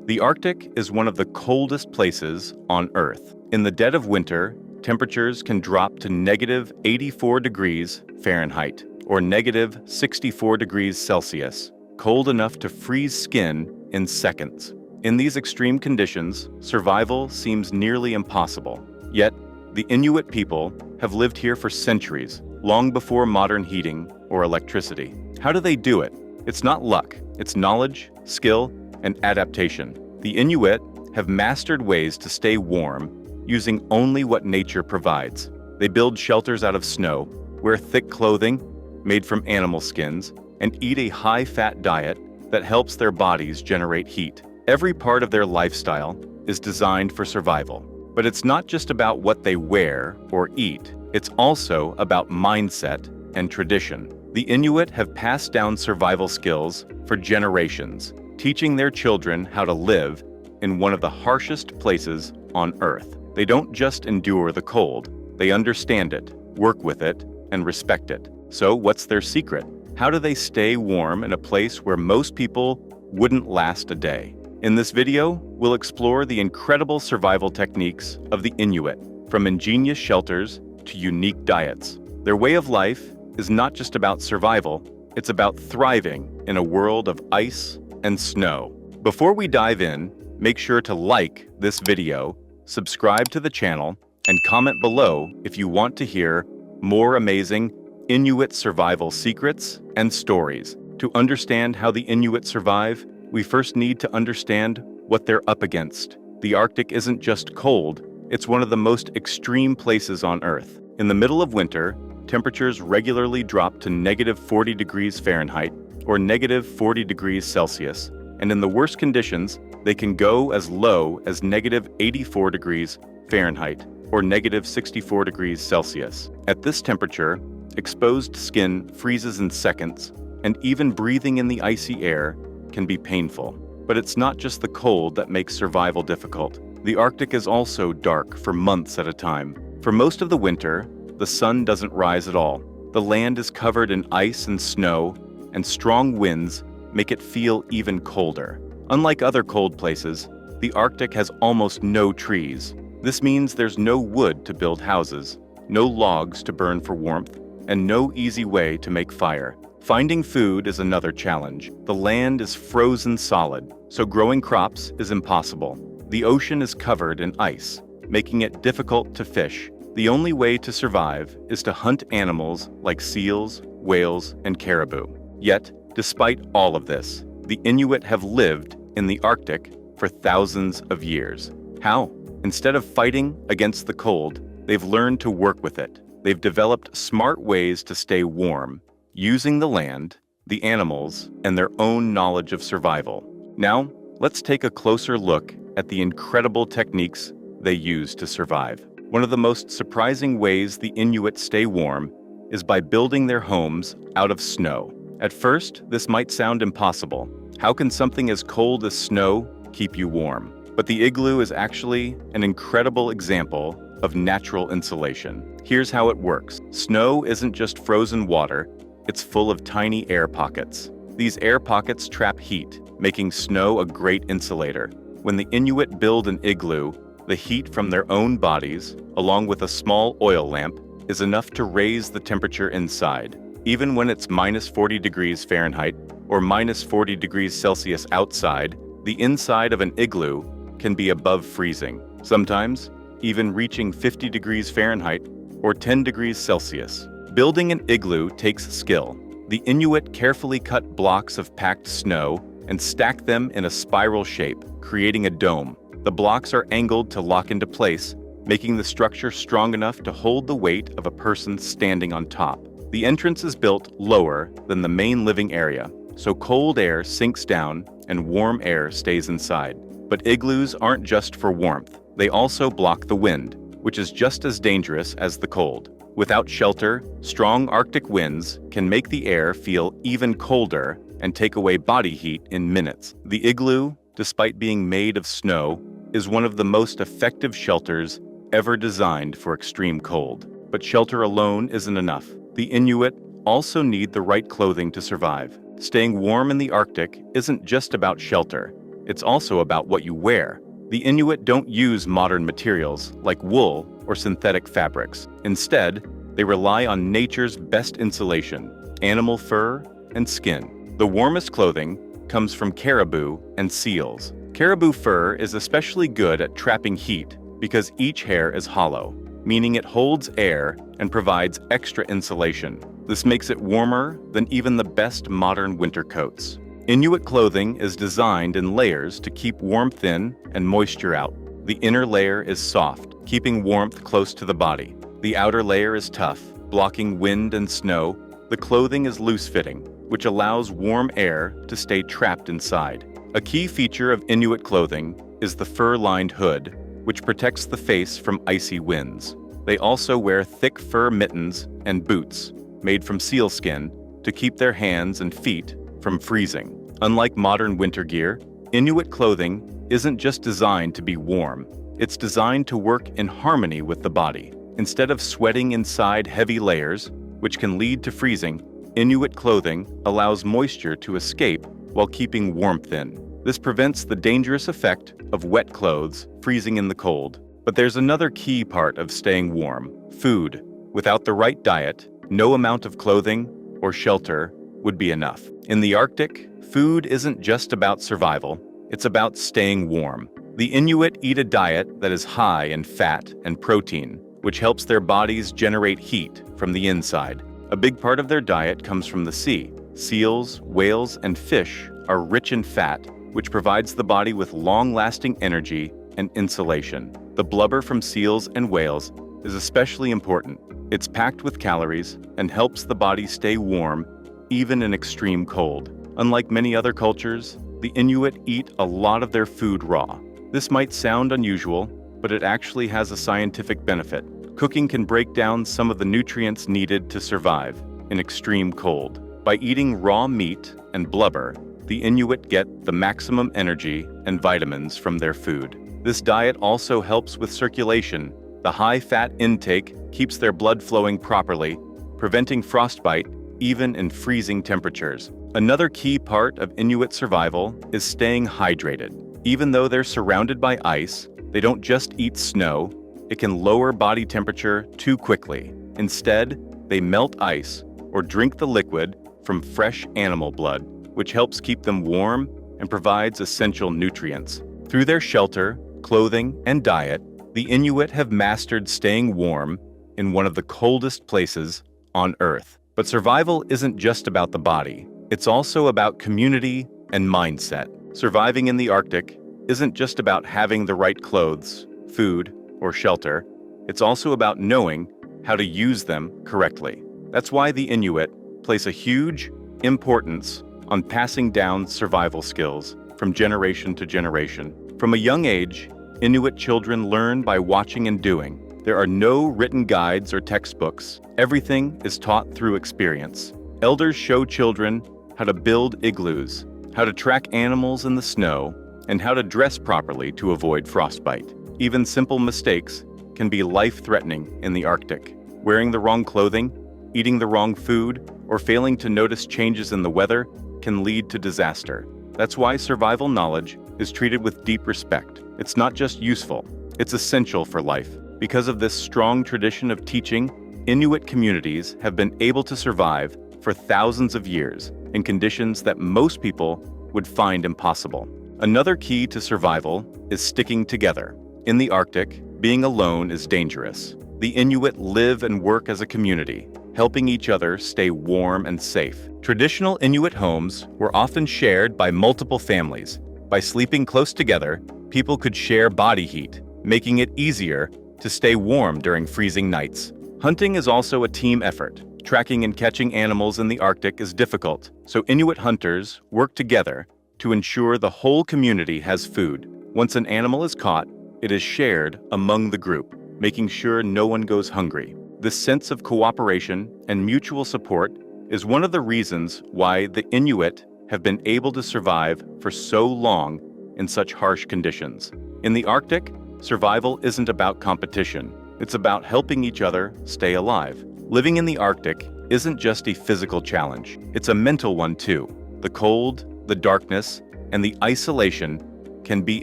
The Arctic is one of the coldest places on Earth. In the dead of winter, temperatures can drop to -84 degrees Fahrenheit or -64 degrees Celsius, cold enough to freeze skin in seconds. In these extreme conditions, survival seems nearly impossible. Yet, the Inuit people have lived here for centuries, long before modern heating or electricity. How do they do it? It's not luck, it's knowledge, skill, and adaptation. The Inuit have mastered ways to stay warm using only what nature provides. They build shelters out of snow, wear thick clothing made from animal skins, and eat a high-fat diet that helps their bodies generate heat. Every part of their lifestyle is designed for survival. But it's not just about what they wear or eat, it's also about mindset and tradition. The Inuit have passed down survival skills for generations, teaching their children how to live in one of the harshest places on Earth. They don't just endure the cold, they understand it, work with it, and respect it. So what's their secret? How do they stay warm in a place where most people wouldn't last a day? In this video, we'll explore the incredible survival techniques of the Inuit, from ingenious shelters to unique diets. Their way of life is not just about survival, it's about thriving in a world of ice and snow. Before we dive in, make sure to like this video, subscribe to the channel, and comment below if you want to hear more amazing Inuit survival secrets and stories. To understand how the Inuit survive, we first need to understand what they're up against. The Arctic isn't just cold, it's one of the most extreme places on Earth. In the middle of winter, temperatures regularly drop to -40 degrees Fahrenheit or -40 degrees Celsius, and in the worst conditions, they can go as low as -84 degrees Fahrenheit or -64 degrees Celsius. At this temperature, exposed skin freezes in seconds, and even breathing in the icy air can be painful. But it's not just the cold that makes survival difficult. The Arctic is also dark for months at a time. For most of the winter, the sun doesn't rise at all. The land is covered in ice and snow, and strong winds make it feel even colder. Unlike other cold places, the Arctic has almost no trees. This means there's no wood to build houses, no logs to burn for warmth, and no easy way to make fire. Finding food is another challenge. The land is frozen solid, so growing crops is impossible. The ocean is covered in ice, making it difficult to fish. The only way to survive is to hunt animals like seals, whales, and caribou. Yet, despite all of this, the Inuit have lived in the Arctic for thousands of years. How? Instead of fighting against the cold, they've learned to work with it. They've developed smart ways to stay warm, using the land, the animals, and their own knowledge of survival. Now, let's take a closer look at the incredible techniques they use to survive. One of the most surprising ways the Inuit stay warm is by building their homes out of snow. At first, this might sound impossible. How can something as cold as snow keep you warm? But the igloo is actually an incredible example of natural insulation. Here's how it works. Snow isn't just frozen water, it's full of tiny air pockets. These air pockets trap heat, making snow a great insulator. When the Inuit build an igloo, the heat from their own bodies, along with a small oil lamp, is enough to raise the temperature inside. Even when it's -40 degrees Fahrenheit or -40 degrees Celsius outside, the inside of an igloo can be above freezing, sometimes even reaching 50 degrees Fahrenheit or 10 degrees Celsius. Building an igloo takes skill. The Inuit carefully cut blocks of packed snow and stack them in a spiral shape, creating a dome. The blocks are angled to lock into place, making the structure strong enough to hold the weight of a person standing on top. The entrance is built lower than the main living area, so cold air sinks down and warm air stays inside. But igloos aren't just for warmth. They also block the wind, which is just as dangerous as the cold. Without shelter, strong Arctic winds can make the air feel even colder and take away body heat in minutes. The igloo, despite being made of snow, is one of the most effective shelters ever designed for extreme cold. But shelter alone isn't enough. The Inuit also need the right clothing to survive. Staying warm in the Arctic isn't just about shelter. it's also about what you wear. The Inuit don't use modern materials like wool or synthetic fabrics. Instead, they rely on nature's best insulation, animal fur and skin. The warmest clothing comes from caribou and seals. Caribou fur is especially good at trapping heat because each hair is hollow, meaning it holds air and provides extra insulation. This makes it warmer than even the best modern winter coats. Inuit clothing is designed in layers to keep warmth in and moisture out. The inner layer is soft, keeping warmth close to the body. The outer layer is tough, blocking wind and snow. The clothing is loose-fitting, which allows warm air to stay trapped inside. A key feature of Inuit clothing is the fur-lined hood, which protects the face from icy winds. They also wear thick fur mittens and boots, made from sealskin, to keep their hands and feet from freezing. Unlike modern winter gear, Inuit clothing isn't just designed to be warm. It's designed to work in harmony with the body. Instead of sweating inside heavy layers, which can lead to freezing, Inuit clothing allows moisture to escape while keeping warmth in. This prevents the dangerous effect of wet clothes freezing in the cold. But there's another key part of staying warm: food. Without the right diet, no amount of clothing or shelter would be enough. In the Arctic, food isn't just about survival, it's about staying warm. The Inuit eat a diet that is high in fat and protein, which helps their bodies generate heat from the inside. A big part of their diet comes from the sea. Seals, whales, and fish are rich in fat, which provides the body with long-lasting energy and insulation. The blubber from seals and whales is especially important. It's packed with calories and helps the body stay warm even in extreme cold. Unlike many other cultures, the Inuit eat a lot of their food raw. This might sound unusual, but it actually has a scientific benefit. Cooking can break down some of the nutrients needed to survive in extreme cold. By eating raw meat and blubber, the Inuit get the maximum energy and vitamins from their food. This diet also helps with circulation. The high-fat intake keeps their blood flowing properly, preventing frostbite even in freezing temperatures. Another key part of Inuit survival is staying hydrated. Even though they're surrounded by ice, they don't just eat snow. It can lower body temperature too quickly. Instead, they melt ice or drink the liquid from fresh animal blood, which helps keep them warm and provides essential nutrients. Through their shelter, clothing, and diet, the Inuit have mastered staying warm in one of the coldest places on Earth. But survival isn't just about the body. It's also about community and mindset. Surviving in the Arctic isn't just about having the right clothes, food, or shelter. It's also about knowing how to use them correctly. That's why the Inuit place a huge importance on passing down survival skills from generation to generation. From a young age, Inuit children learn by watching and doing. There are no written guides or textbooks. Everything is taught through experience. Elders show children how to build igloos, how to track animals in the snow, and how to dress properly to avoid frostbite. Even simple mistakes can be life-threatening in the Arctic. Wearing the wrong clothing, eating the wrong food, or failing to notice changes in the weather can lead to disaster. That's why survival knowledge is treated with deep respect. It's not just useful, it's essential for life. Because of this strong tradition of teaching, Inuit communities have been able to survive for thousands of years in conditions that most people would find impossible. Another key to survival is sticking together. In the Arctic, being alone is dangerous. The Inuit live and work as a community, helping each other stay warm and safe. Traditional Inuit homes were often shared by multiple families. By sleeping close together, people could share body heat, making it easier to stay warm during freezing nights. Hunting is also a team effort. Tracking and catching animals in the Arctic is difficult, so Inuit hunters work together to ensure the whole community has food. Once an animal is caught, it is shared among the group, making sure no one goes hungry. This sense of cooperation and mutual support is one of the reasons why the Inuit have been able to survive for so long in such harsh conditions. In the Arctic, survival isn't about competition. It's about helping each other stay alive. Living in the Arctic isn't just a physical challenge. It's a mental one too. The cold, the darkness, and the isolation can be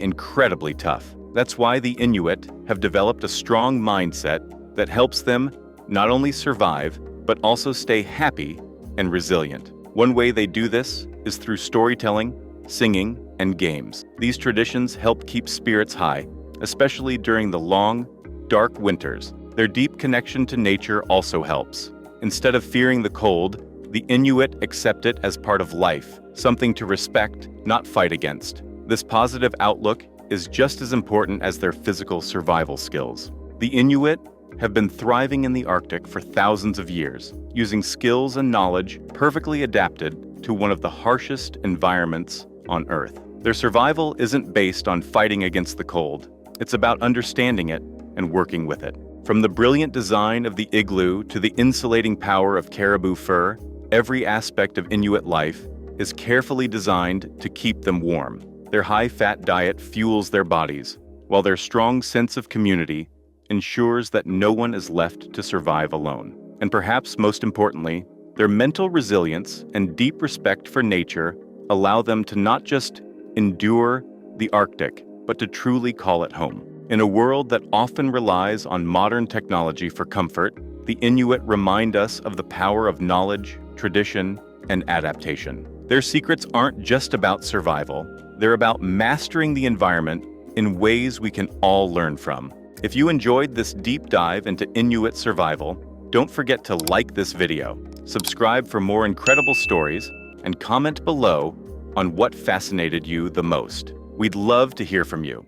incredibly tough. That's why the Inuit have developed a strong mindset that helps them not only survive, but also stay happy and resilient. One way they do this is through storytelling, singing, and games. These traditions help keep spirits high, especially during the long, dark winters. Their deep connection to nature also helps. Instead of fearing the cold, the Inuit accept it as part of life, something to respect, not fight against. This positive outlook is just as important as their physical survival skills. The Inuit have been thriving in the Arctic for thousands of years, using skills and knowledge perfectly adapted to one of the harshest environments on Earth. Their survival isn't based on fighting against the cold. It's about understanding it and working with it. From the brilliant design of the igloo to the insulating power of caribou fur, every aspect of Inuit life is carefully designed to keep them warm. Their high-fat diet fuels their bodies, while their strong sense of community ensures that no one is left to survive alone. And perhaps most importantly, their mental resilience and deep respect for nature allow them to not just endure the Arctic, but to truly call it home. In a world that often relies on modern technology for comfort, the Inuit remind us of the power of knowledge, tradition, and adaptation. Their secrets aren't just about survival, they're about mastering the environment in ways we can all learn from. If you enjoyed this deep dive into Inuit survival, don't forget to like this video, subscribe for more incredible stories, and comment below on what fascinated you the most. We'd love to hear from you.